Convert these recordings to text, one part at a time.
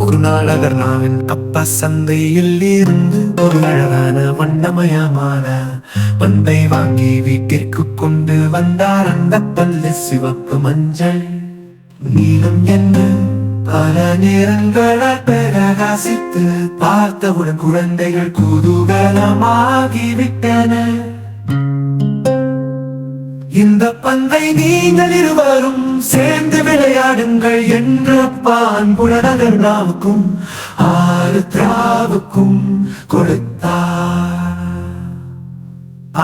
ஒரு நாள் அகர்ணாவின் அப்பா சந்தையில் இருந்து ஒரு அழகான வண்ணமயமான பந்தை வாங்கி வீட்டிற்கு கொண்டு வந்தார். அந்த பல்லு சிவப்பு, மஞ்சள், நீலம் என்று பல நிறங்களால் பிரகாசித்து பார்த்தவுடன் குழந்தைகள் குதூகலமாகிவிட்டன. இந்த பந்தை நீங்கள் இருவரும் சேர்ந்து விளையாடுங்கள் என்று அப்பா அன்புடன் அகர்ணாவுக்கும் ஆருத்ராவுக்கும் கொடுத்தார்.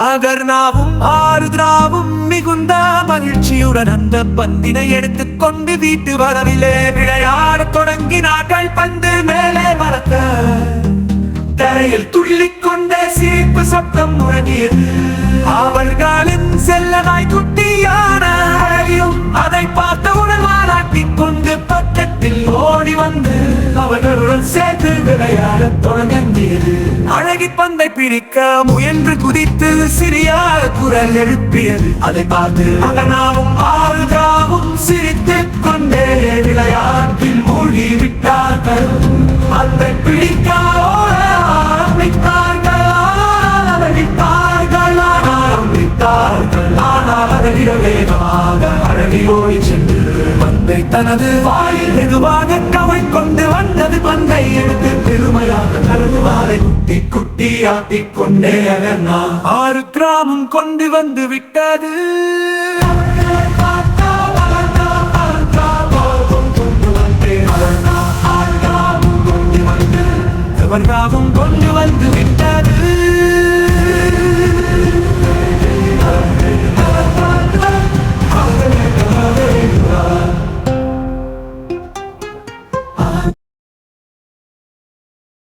அகர்ணாவும் ஆருத்ராவும் மிகுந்த மகிழ்ச்சியுடன் அந்த பந்தினை எடுத்துக்கொண்டு வீட்டு வரவிலே விளையாடத் தொடங்கினார்கள். பந்து மேலே பறக்க தரையில் துள்ளிக்கொண்டே சிரிப்பு சத்தம் முழங்கியது. அவர்களின் செல்ல நாய் குட்டியான அழகியும் அதை பார்த்தவுடன் மாறாட்டிக் கொண்டு பக்கத்தில் ஓடி வந்து அவர்களுடன் சேர்த்து விளையாடத் தொடங்கியது. அழகி பந்தை பிடிக்க முயன்று குதித்து சிறிய குரல் எழுப்பியது. அதை பார்த்து அகர்ணாவும் ஆருத்ராவும் சிரித்துக் கொண்டே விளையாட்டில் மூழ்கி விட்டார்கள். அதை பிடிக்க பந்தை தனது வாயில் மெதுவாக கவிழ்கொண்டு வந்தது. பந்தை எடுத்து பெருமையாக தனது வாளை குட்டி குட்டி ஆட்டிக் கொண்டே அகர்ணா ஆருத்ராவும் கொண்டு வந்து விட்டது. கொண்டு வந்து விட்டது.